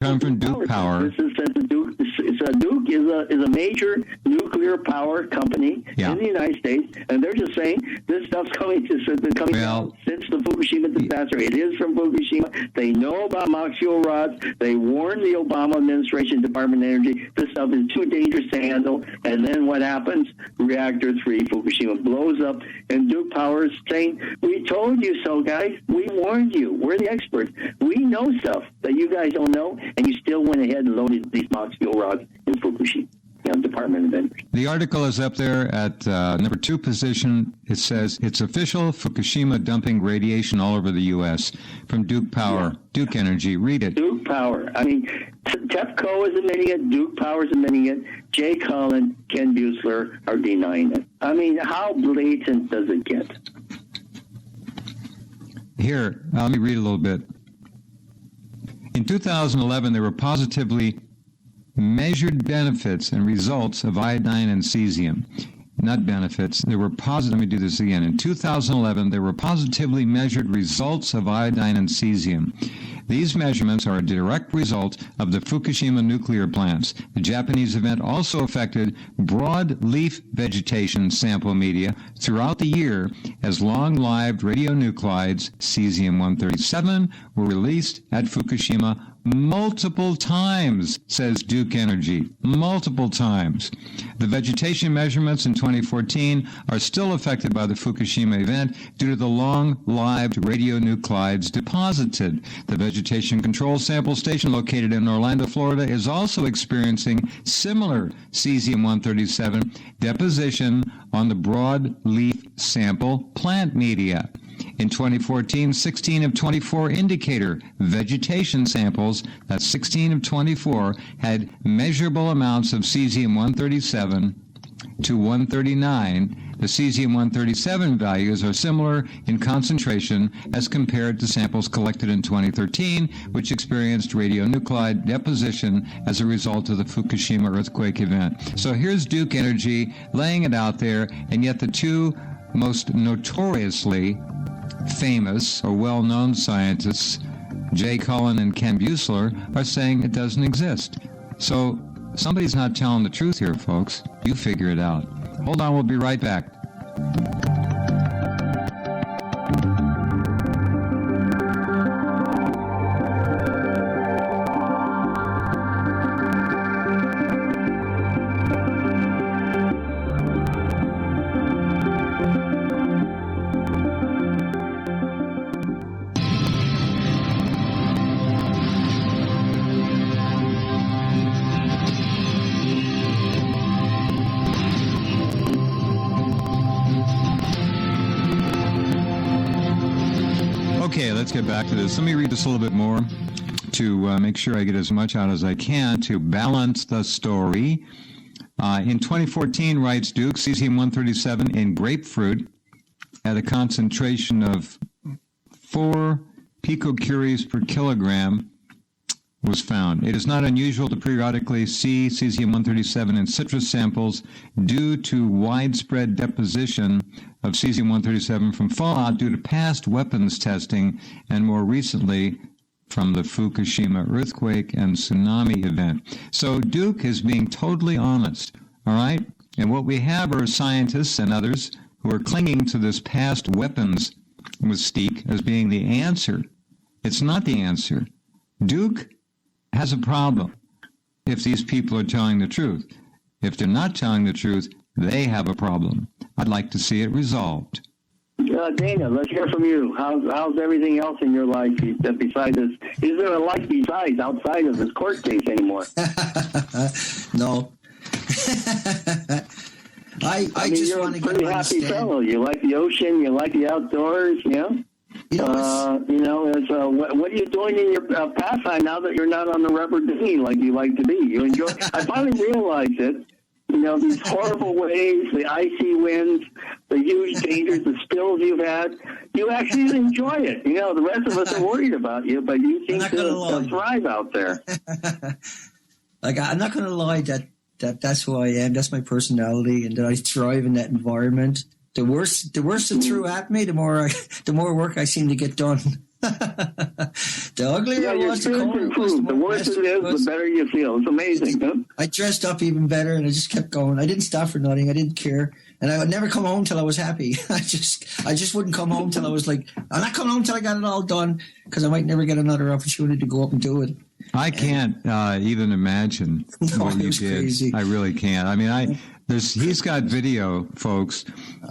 Come from Duke Power. This is Duke is a major nuclear power company in the United States, and they're just saying this stuff's coming out since the Fukushima disaster. It is from Fukushima. They know about moxule rods. They warned the Obama administration, Department of Energy, this stuff is too dangerous to handle. And then what happens? Reactor 3, Fukushima blows up, and Duke Power is saying, "We told you so, guys. We warned you. We're the experts. We know stuff that you guys don't know." And you still went ahead and loaded these moxule rods in Fukushima, Department of Energy. The article is up there at number 2 position. It says, it's official, Fukushima dumping radiation all over the U.S. from Duke Power, Duke Energy. Read it. Duke Power. I mean, TEPCO is admitting it. Duke Power is admitting it. Jay Cullen, Ken Buessler are denying it. I mean, how blatant does it get? Here, let me read a little bit. In 2011, there were positively measured benefits and results of iodine and cesium. Not benefits. There were positive. Let me do this again. In 2011, there were positively measured results of iodine and cesium. These measurements are a direct result of the Fukushima nuclear plants. The Japanese event also affected broadleaf vegetation sample media throughout the year as long-lived radionuclides, cesium-137, were released at Fukushima multiple times, says Duke Energy. Multiple times. The vegetation measurements in 2014 are still affected by the Fukushima event due to the long-lived radionuclides deposited. The Vegetation Control Sample Station located in Orlando, Florida, is also experiencing similar cesium-137 deposition on the broadleaf sample plant media. In 2014, 16 of 24 indicator vegetation samples, that's 16 of 24, had measurable amounts of cesium-137 to 139. The cesium-137 values are similar in concentration as compared to samples collected in 2013, which experienced radionuclide deposition as a result of the Fukushima earthquake event. So here's Duke Energy laying it out there, and yet the two most notoriously famous or well-known scientists, Jay Cullen and Ken Buessler, are saying it doesn't exist. So somebody's not telling the truth here, folks. You figure it out. Hold on, we'll be right back. Okay, let's get back to this. Let me read this a little bit more to make sure I get as much out as I can to balance the story. In 2014, writes Duke, cesium-137 in grapefruit at a concentration of 4 picocuries per kilogram was found. It is not unusual to periodically see cesium-137 in citrus samples due to widespread deposition of cesium-137 from fallout due to past weapons testing and more recently from the Fukushima earthquake and tsunami event. So Duke is being totally honest, all right? And what we have are scientists and others who are clinging to this past weapons mystique as being the answer. It's not the answer. Duke has a problem if these people are telling the truth. If they're not telling the truth, they have a problem. I'd like to see it resolved. Dana, let's hear from you. How's everything else in your life besides this? Is there a life besides outside of this court case anymore? No. I mean, just want to get a pretty happy fellow. You like the ocean. You like the outdoors. Yeah. What are you doing in your pastime now that you're not on the rubber dinghy like you like to be? You enjoy. I finally realized it. These horrible waves, the icy winds, the huge dangers, the spills you've had. You actually enjoy it. The rest of us are worried about you, but you seem to thrive out there. I'm not going to lie that's who I am. That's my personality, and that I thrive in that environment. The worse it threw at me, the more work I seem to get done. The uglier Yeah, it your was, the experience colder it was, improves. The worse it is, the better you feel. It's amazing, huh? I dressed up even better, and I just kept going. I didn't stop for nothing. I didn't care. And I would never come home till I was happy. I just wouldn't come home till I was like, I'm not coming home till I got it all done, because I might never get another opportunity to go up and do it. I can't even imagine what you did. Crazy. I really can't. I mean, he's got video, folks,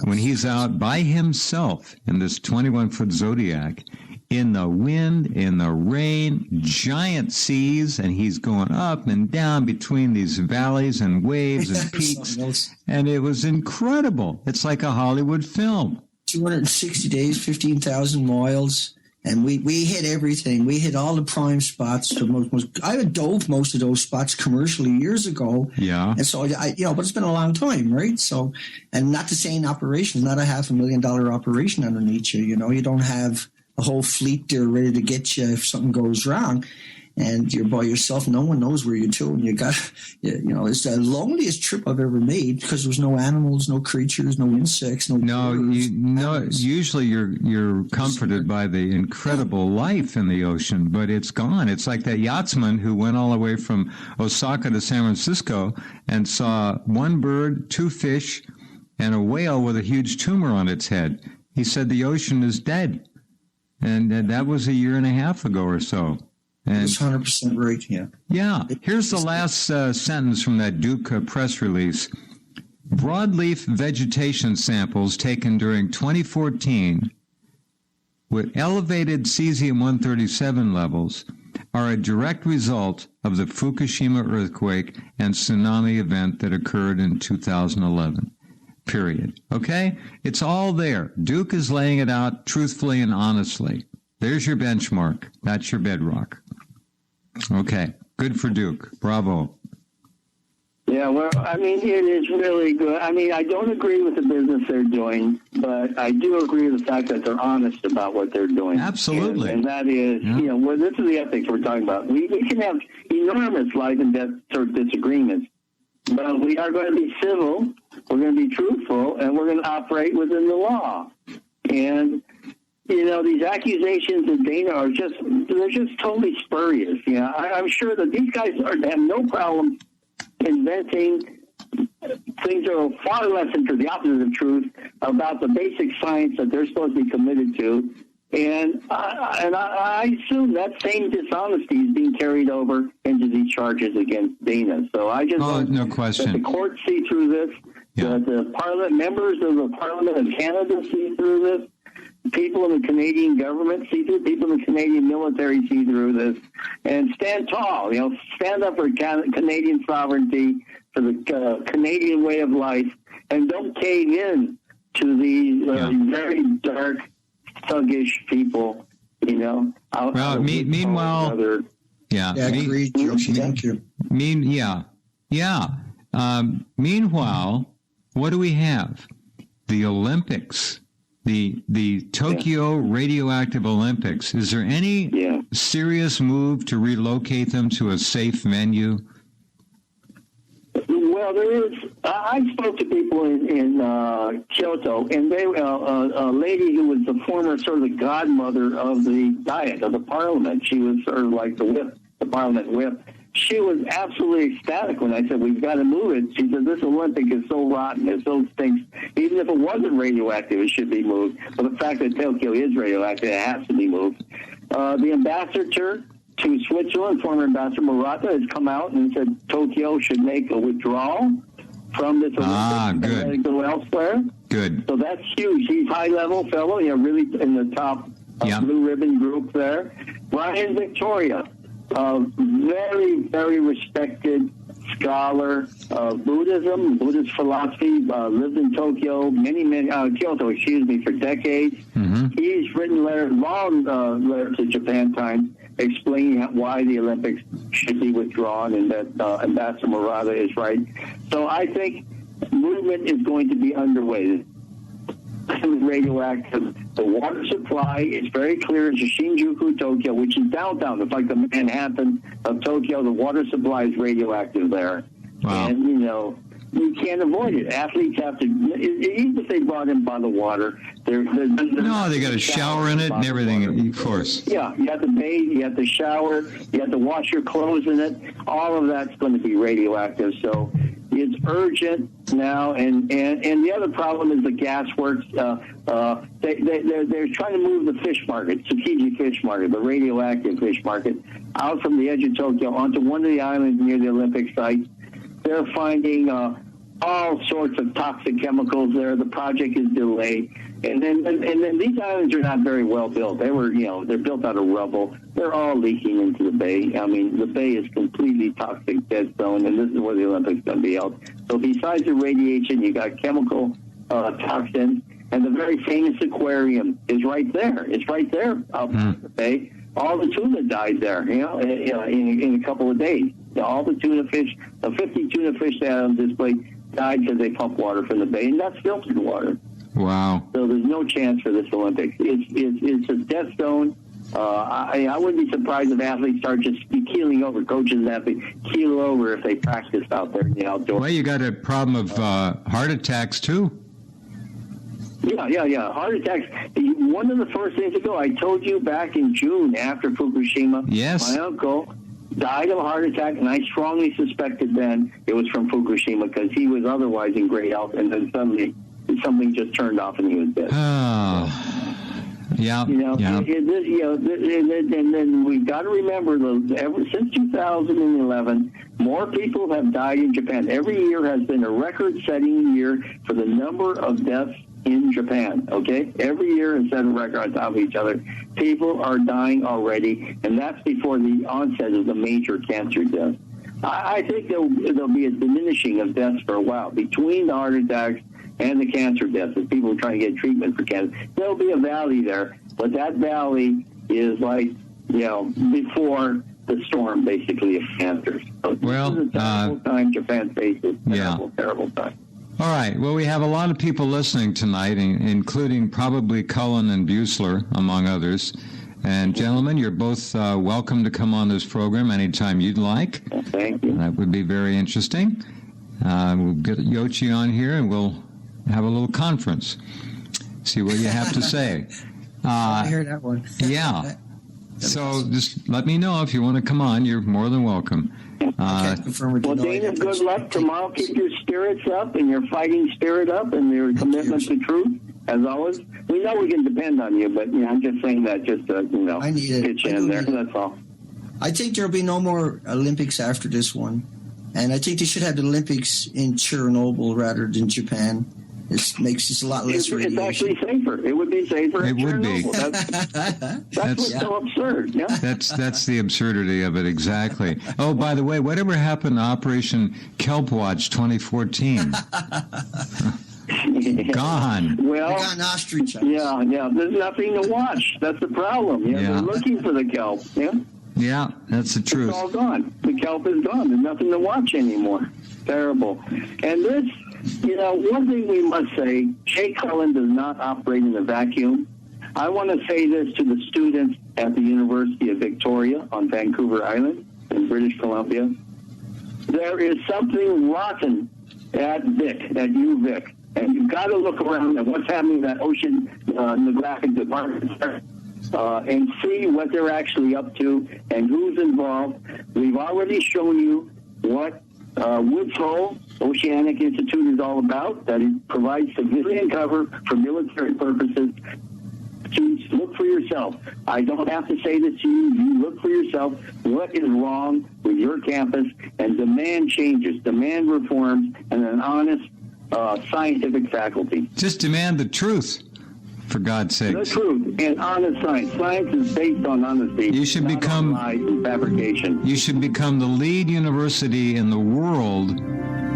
when he's out by himself in this 21-foot Zodiac, in the wind, in the rain, giant seas, and he's going up and down between these valleys and waves and peaks. And it was incredible. It's like a Hollywood film. 260 days, 15,000 miles. And we hit everything. We hit all the prime spots. I had dove most of those spots commercially years ago. Yeah. And so, but it's been a long time, right? So, and not the same operation, not a $500,000 operation underneath you. You don't have a whole fleet there ready to get you if something goes wrong. And you're by yourself. No one knows where you're to. And it's the loneliest trip I've ever made, because there was no animals, no creatures, no insects, no birds. Usually you're comforted by the incredible life in the ocean, but it's gone. It's like that yachtsman who went all the way from Osaka to San Francisco and saw one bird, two fish, and a whale with a huge tumor on its head. He said the ocean is dead. And that was a year and a half ago or so. And that's 100% right, yeah. Yeah. Here's the last sentence from that Duke press release. Broadleaf vegetation samples taken during 2014 with elevated cesium-137 levels are a direct result of the Fukushima earthquake and tsunami event that occurred in 2011. Period. Okay? It's all there. Duke is laying it out truthfully and honestly. There's your benchmark. That's your bedrock. Okay. Good for Duke. Bravo. Yeah, well, I mean, it is really good. I mean, I don't agree with the business they're doing, but I do agree with the fact that they're honest about what they're doing. Absolutely. And that is, this is the ethics we're talking about. We can have enormous life and death sort of disagreements, but we are going to be civil, we're going to be truthful, and we're going to operate within the law. And these accusations of Dana they're just totally spurious. I'm sure that these guys have no problem inventing things that are far less into the opposite of truth about the basic science that they're supposed to be committed to. And I assume that same dishonesty is being carried over into these charges against Dana. So I just hope no question. that the courts see through this, that the Parliament, members of the Parliament of Canada see through this, people in the Canadian government see through, people in the Canadian military see through this, and stand tall. Stand up for Canadian sovereignty, for the Canadian way of life, and don't cave in to these very dark, thuggish people. Meanwhile, agreed, Joshi. Thank you. Meanwhile, what do we have? The Olympics. The Tokyo Radioactive Olympics. Is there any serious move to relocate them to a safe venue? Well, there is. I spoke to people in Kyoto, and they a lady who was the former sort of the godmother of the Diet, of the Parliament. She was sort of like the whip, the Parliament whip. She was absolutely ecstatic when I said, we've got to move it. She said, this Olympic is so rotten, it so stinks. Even if it wasn't radioactive, it should be moved. But the fact that Tokyo is radioactive, it has to be moved. The ambassador to Switzerland, former Ambassador Murata, has come out and said Tokyo should make a withdrawal from this Olympics and go elsewhere. Good. So that's huge. He's high-level fellow, really in the top blue ribbon group there. Brian Victoria, a very, very respected scholar of Buddhism, Buddhist philosophy, lived in Tokyo, Kyoto, for decades. Mm-hmm. He's written long letters to Japan Times explaining why the Olympics should be withdrawn and that Ambassador Murata is right. So I think movement is going to be underway. Radioactive. The water supply is very clear. It's Shinjuku, Tokyo, which is downtown. It's like the Manhattan of Tokyo. The water supply is radioactive there. Wow. And, you can't avoid it. Athletes have to, even if they brought in bottled water, they're no, they got to shower in it and everything, water. Of course. Yeah, you have to bathe, you have to shower, you have to wash your clothes in it. All of that's going to be radioactive. So it's urgent now. And the other problem is the gas works. They're trying to move the fish market, Tsukiji fish market, the radioactive fish market, out from the edge of Tokyo onto one of the islands near the Olympic site. They're finding all sorts of toxic chemicals there. The project is delayed. And then these islands are not very well built. They're built out of rubble. They're all leaking into the bay. I mean, the bay is completely toxic dead zone, and this is where the Olympics going to be held. So besides the radiation, you got chemical toxins, and the very famous aquarium is right there. It's right there up in the bay. All the tuna died there, in a couple of days. All the tuna fish, the 50 tuna fish that on display died because they pump water from the bay, and that's filtered water. Wow. So there's no chance for this Olympics. It's a death zone. I wouldn't be surprised if athletes start just keeling over. Coaches and athletes keel over if they practice out there in the outdoors. Well, you got a problem of heart attacks, too. Yeah. Heart attacks. One of the first things to go, I told you back in June after Fukushima, yes, my uncle died of a heart attack, and I strongly suspected then it was from Fukushima because he was otherwise in great health, and then suddenly something just turned off and he was dead. Oh. Yeah. And then we've got to remember, since 2011, more people have died in Japan. Every year has been a record-setting year for the number of deaths in Japan, okay? Every year has set a record on top of each other. People are dying already, and that's before the onset of the major cancer deaths. I think there'll be a diminishing of deaths for a while between the heart attacks and the cancer deaths as people are trying to get treatment for cancer. There'll be a valley there, but that valley is like, before the storm, basically, of cancer. So this is a terrible time Japan faces. Terrible time. All right. Well, we have a lot of people listening tonight, including probably Cullen and Buessler, among others. And gentlemen, you're both welcome to come on this program anytime you'd like. Thank you. That would be very interesting. We'll get Yoshi on here, and we'll have a little conference. See what you have to say. I heard that one. Yeah. So just let me know if you want to come on. You're more than welcome. Well, Dana, good luck tomorrow. Keep your spirits up and your fighting spirit up and your commitment to truth. As always, we know we can depend on you, but I'm just saying that just to, I need it. pitch in there. That's all. I think there'll be no more Olympics after this one. And I think they should have the Olympics in Chernobyl rather than Japan. It makes it a lot less radiation. It's actually safer. It would be safer. It would be. That's what's so absurd. Yeah. That's the absurdity of it, exactly. Oh, by the way, whatever happened to Operation Kelp Watch 2014? Gone. Well, gone ostrich. Yeah. There's nothing to watch. That's the problem. They're looking for the kelp. Yeah, that's the truth. It's all gone. The kelp is gone. There's nothing to watch anymore. Terrible. And this, one thing we must say, Jay Cullen does not operate in a vacuum. I want to say this to the students at the University of Victoria on Vancouver Island in British Columbia. There is something rotten at UVic. And you've got to look around at what's happening in that oceanographic department and see what they're actually up to and who's involved. We've already shown you what Woods Hole Oceanic Institute is all about, that it provides civilian cover for military purposes. To look for yourself. I don't have to say this to you. You look for yourself. What is wrong with your campus and demand changes, demand reforms, and an honest scientific faculty. Just demand the truth, for God's sake. The truth and honest science. Science is based on honesty. You should become lies and fabrication. You should become the lead university in the world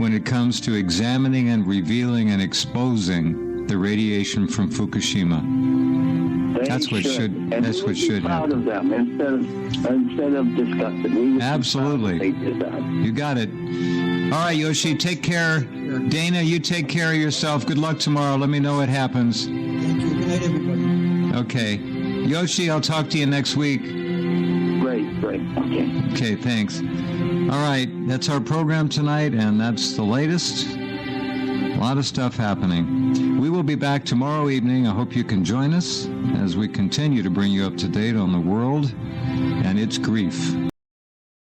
when it comes to examining and revealing and exposing the radiation from Fukushima. That's what should happen. That's what should happen. Of them instead of disgusted. Absolutely. You got it. All right, Yoshi, take care. Dana, you take care of yourself. Good luck tomorrow. Let me know what happens. Thank you. Good night, everybody. Okay. Yoshi, I'll talk to you next week. Great. Okay. Okay, thanks. All right, that's our program tonight, and that's the latest. lot of stuff happening. We will be back tomorrow evening. I hope you can join us as we continue to bring you up to date on the world and its grief.